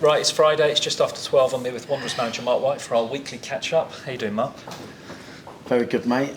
Right, it's Friday, it's just after 12. I'm here with Wanderers manager Marc White for our weekly catch-up. How you doing, Marc? Very good, mate.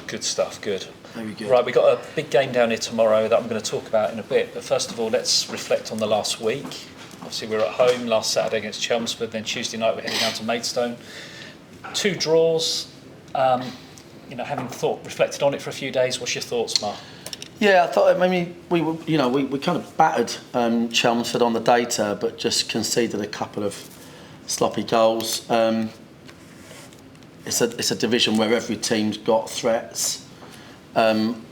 Good stuff, good. Very good. Right, we've got a big game down here tomorrow that I'm going to talk about in a bit. But first of all, let's reflect on the last week. Obviously, we were at home last Saturday against Chelmsford, then Tuesday night we're heading down to Maidstone. 2 draws. Having reflected on it for a few days, what's your thoughts, Marc? Yeah, I thought maybe we kind of battered Chelmsford on the data, but just conceded a couple of sloppy goals. It's a division where every team's got threats, and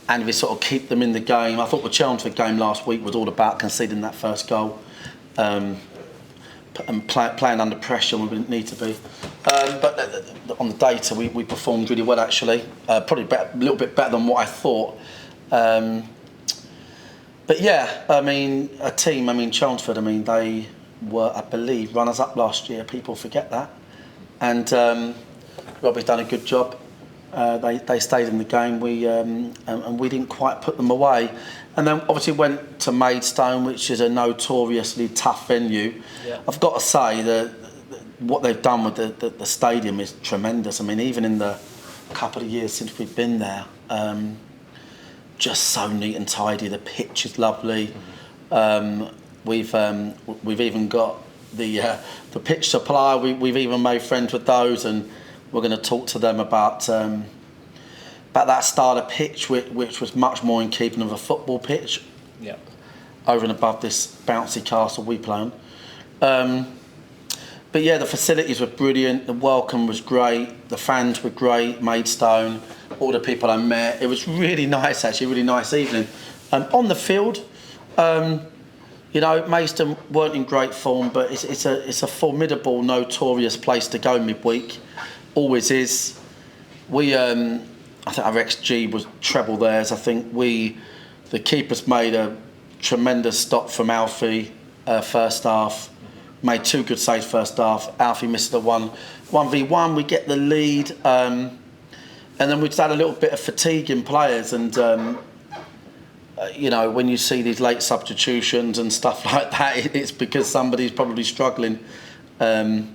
if we sort of keep them in the game. I thought the Chelmsford game last week was all about conceding that first goal, and playing under pressure when we didn't need to be. But on the data, we performed really well actually. Probably a little bit better than what I thought. But yeah, Chelmsford. They were, I believe, runners up last year. People forget that, and Robbie's done a good job. They stayed in the game. And we didn't quite put them away. And then obviously went to Maidstone, which is a notoriously tough venue. Yeah. I've got to say that what they've done with the stadium is tremendous. Even in the couple of years since we've been there, just so neat and tidy. The pitch is lovely. We've even got the pitch supply. We've even made friends with those, and we're going to talk to them about that style of pitch, which was much more in keeping of a football pitch. Yeah. Over and above this bouncy castle we play on. But yeah, the facilities were brilliant. The welcome was great. The fans were great. Maidstone, all the people I met. It was really nice, actually. Really nice evening. On the field, Maidstone weren't in great form, but it's a formidable, notorious place to go midweek. Always is. I think our XG was treble theirs. I think the keepers made a tremendous stop from Alfie first half. Made 2 good saves first half. Alfie missed the 1v1. We get the lead, and then we just had a little bit of fatigue in players. And when you see these late substitutions and stuff like that, it's because somebody's probably struggling. And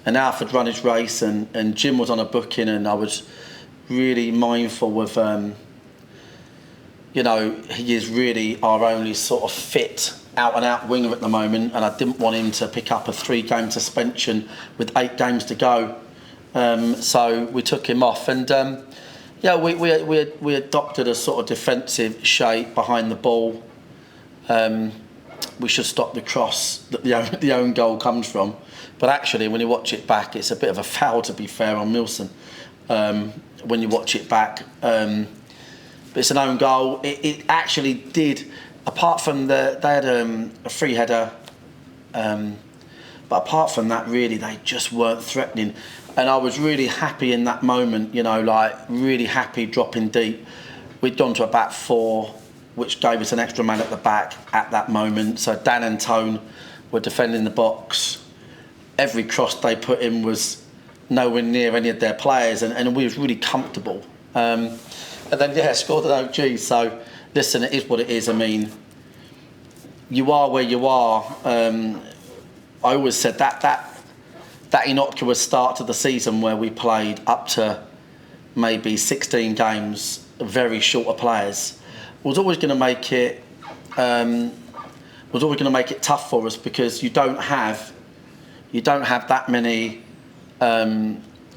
Alfred run his race, and Jim was on a booking, and I was really mindful of, he is really our only sort of fit out-and-out winger at the moment, and I didn't want him to pick up a 3-game suspension with 8 games to go. So we took him off, and we adopted a sort of defensive shape behind the ball. We should stop the cross that the own goal comes from. But actually, when you watch it back, it's a bit of a foul, to be fair, on Milson. When you watch it back, but it's an own goal. It actually did, apart from they had a free header, but apart from that, really, they just weren't threatening. And I was really happy in that moment, really happy dropping deep. We'd gone to a back 4, which gave us an extra man at the back at that moment. So Dan and Tone were defending the box. Every cross they put in was nowhere near any of their players, and we was really comfortable. And then, scored an OG. So, listen, it is what it is. You are where you are. I always said that innocuous start to the season where we played up to maybe 16 games, very short of players, was always going to make it tough for us, because you don't have that many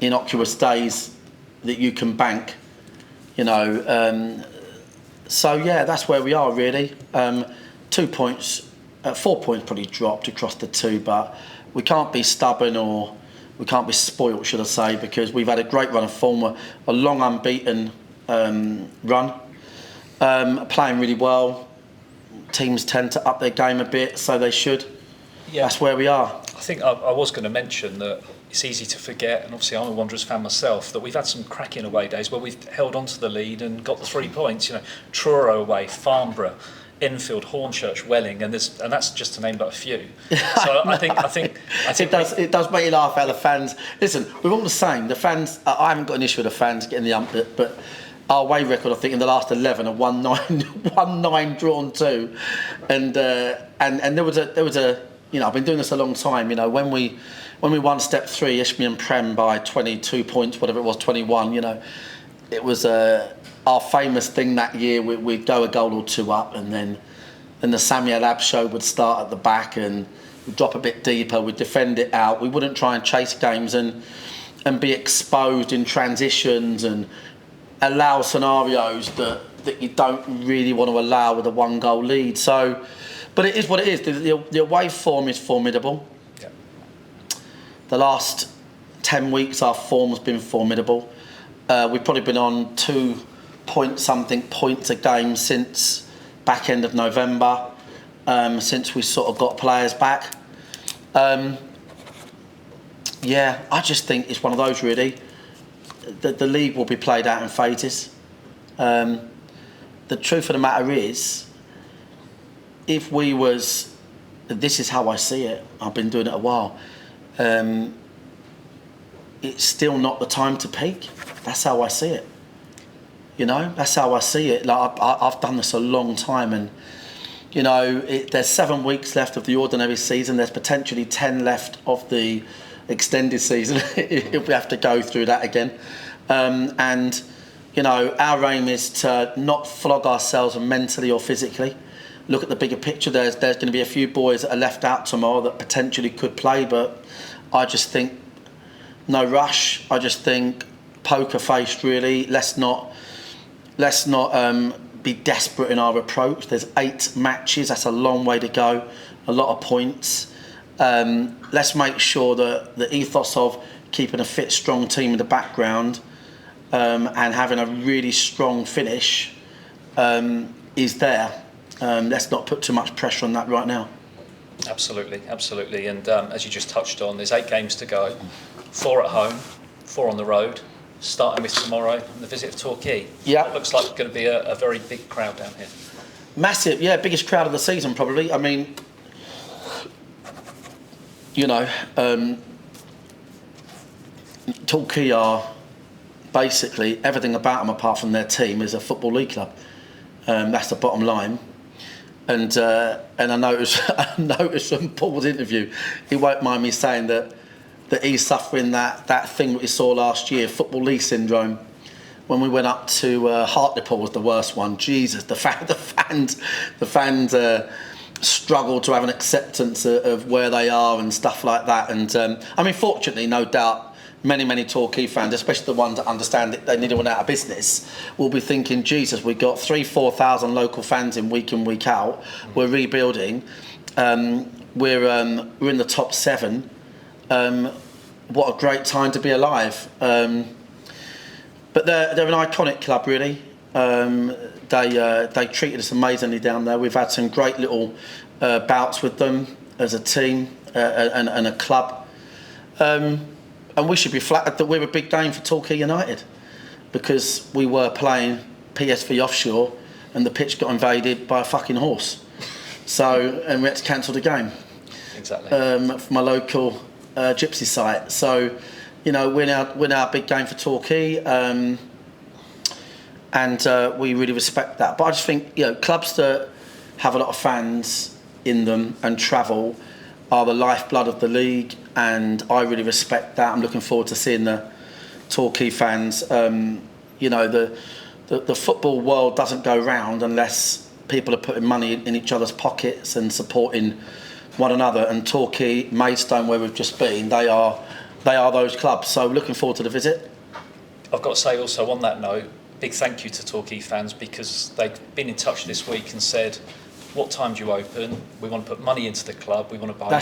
innocuous days that you can bank, so yeah, that's where we are really. 2 points, 4 points probably dropped across the 2, but we can't be stubborn, or we can't be spoilt, should I say, because we've had a great run of form, a long unbeaten run, playing really well. Teams tend to up their game a bit, so they should. Yeah. That's where we are. I think I was going to mention that it's easy to forget, and obviously I'm a Wanderers fan myself, that we've had some cracking away days where we've held on to the lead and got the 3 points. Truro away, Farnborough, Enfield, Hornchurch, Welling, and that's just to name but a few. So I think it does make you laugh how the fans. Listen, we're all the same. The fans. I haven't got an issue with the fans getting the ump, but our away record, I think, in the last 11 are 1-9 drawn 2, and there was a I've been doing this a long time. When we won Step 3, Isthmian Prem by 22 points, whatever it was, 21. It was our famous thing that year. We'd go a goal or two up, and then the Samuel Ab show would start at the back, and we'd drop a bit deeper. We'd defend it out. We wouldn't try and chase games and be exposed in transitions and allow scenarios that you don't really want to allow with a 1-goal lead. So, but it is what it is. The away form is formidable. Yeah. The last 10 weeks, our form has been formidable. We've probably been on 2-point-something points a game since back end of November, since we sort of got players back. I just think it's one of those, really. The league will be played out in phases. The truth of the matter is, if we was, this is how I see it, I've been doing it a while, it's still not the time to peak. That's how I see it. That's how I see it. Like I've done this a long time, and there's 7 weeks left of the ordinary season. There's potentially 10 left of the extended season if we have to go through that again. Our aim is to not flog ourselves mentally or physically. Look at the bigger picture. There's going to be a few boys that are left out tomorrow that potentially could play, but I just think no rush. I just think poker faced, really. Let's not be desperate in our approach. There's 8 matches. That's a long way to go. A lot of points. Let's make sure that the ethos of keeping a fit, strong team in the background and having a really strong finish is there. Let's not put too much pressure on that right now. Absolutely. And as you just touched on, there's 8 games to go. 4 at home, 4 on the road, starting with tomorrow and the visit of Torquay. Yeah. It looks like it's going to be a very big crowd down here. Massive, yeah, biggest crowd of the season probably. I mean, Torquay are basically everything about them apart from their team is a football league club. That's the bottom line. And I noticed from Paul's interview, he won't mind me saying that he's suffering that thing that we saw last year, football league syndrome. When we went up to Hartlepool was the worst one. Jesus, the fans struggle to have an acceptance of where they are and stuff like that. And fortunately, no doubt, many Torquay fans, especially the ones that understand that they nearly went out of business, will be thinking, Jesus, we've got 3,000-4,000 local fans in week out. We're rebuilding. We're in the top 7. What a great time to be alive. But they're an iconic club, really. They treated us amazingly down there. We've had some great little bouts with them as a team and a club. And we should be flattered that we're a big game for Torquay United, because we were playing PSV offshore and the pitch got invaded by a fucking horse. And we had to cancel the game. Exactly. From a local gypsy site. So, we're now a big game for Torquay, and we really respect that. But I just think, clubs that have a lot of fans in them and travel are the lifeblood of the league, and I really respect that. I'm looking forward to seeing the Torquay fans. The football world doesn't go round unless people are putting money in each other's pockets and supporting one another. And Torquay, Maidstone, where we've just been, they are those clubs. So looking forward to the visit. I've got to say also on that note, big thank you to Torquay fans, because they've been in touch this week and said, what time do you open? We want to put money into the club. We want to buy we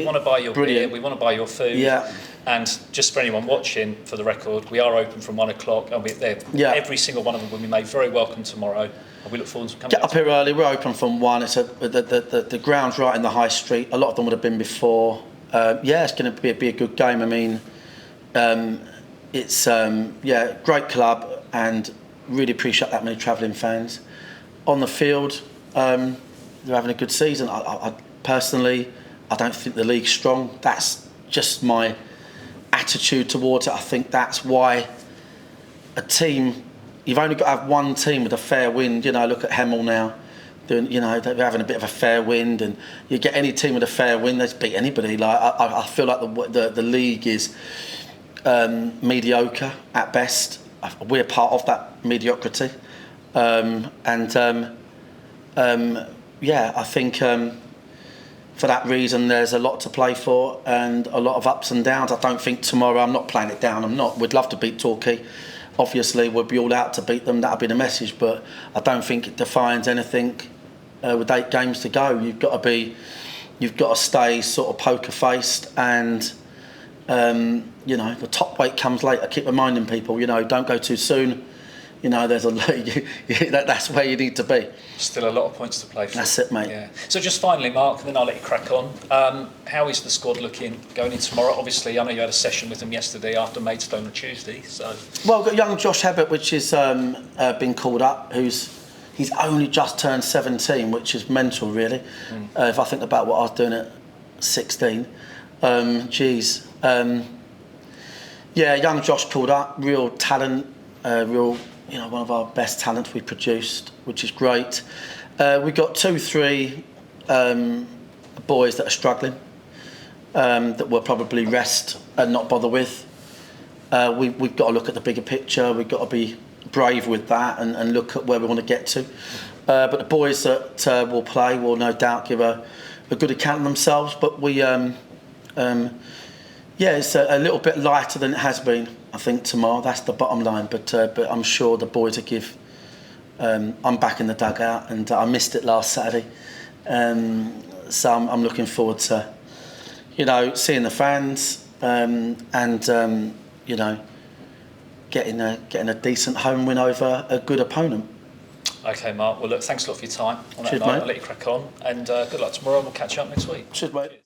want to buy your beer. We want to buy your food. Yeah. And just for anyone watching, for the record, we are open from 1 o'clock, and every single one of them will be made very welcome tomorrow. And we look forward to coming. Get up here early. We're open from 1. It's the ground's right in the high street. A lot of them would have been before. It's going to be a good game. I mean, it's great club, and really appreciate that many travelling fans on the field. They're having a good season. I personally, I don't think the league's strong. That's just my attitude towards it. I think that's why a team, you've only got to have one team with a fair wind. Look at Hemel now. they're having a bit of a fair wind, and you get any team with a fair wind, they just beat anybody. Like I feel like the league is mediocre at best. We're part of that mediocrity, I think for that reason there's a lot to play for and a lot of ups and downs. I don't think tomorrow, I'm not playing it down. We'd love to beat Torquay. Obviously, we'll be all out to beat them. That'll be the message. But I don't think it defines anything with 8 games to go. You've got to stay sort of poker faced, and the top weight comes later. Keep reminding people, don't go too soon. There's that's where you need to be. Still a lot of points to play for. That's it, mate. Yeah. So just finally, Marc, and then I'll let you crack on. How is the squad looking going in tomorrow? Obviously, I know you had a session with them yesterday after Maidstone on Tuesday. So. Well, we've got young Josh Hebbert, which has been called up. He's only just turned 17, which is mental, really. If I think about what I was doing at 16, young Josh called up, real talent, one of our best talents we produced, which is great. We've got 2-3 boys that are struggling, that we'll probably rest and not bother with. We've got to look at the bigger picture. We've got to be brave with that and look at where we want to get to. But the boys that will play will no doubt give a good account of themselves. But it's a little bit lighter than it has been, I think, tomorrow. That's the bottom line. But I'm sure the boys will give. I'm back in the dugout, and I missed it last Saturday. So I'm looking forward to, seeing the fans getting a decent home win over a good opponent. Okay, Marc. Well, look, thanks a lot for your time on that Cheers, night. mate. I'll let you crack on, and good luck tomorrow. We'll catch you up next week. Cheers, mate.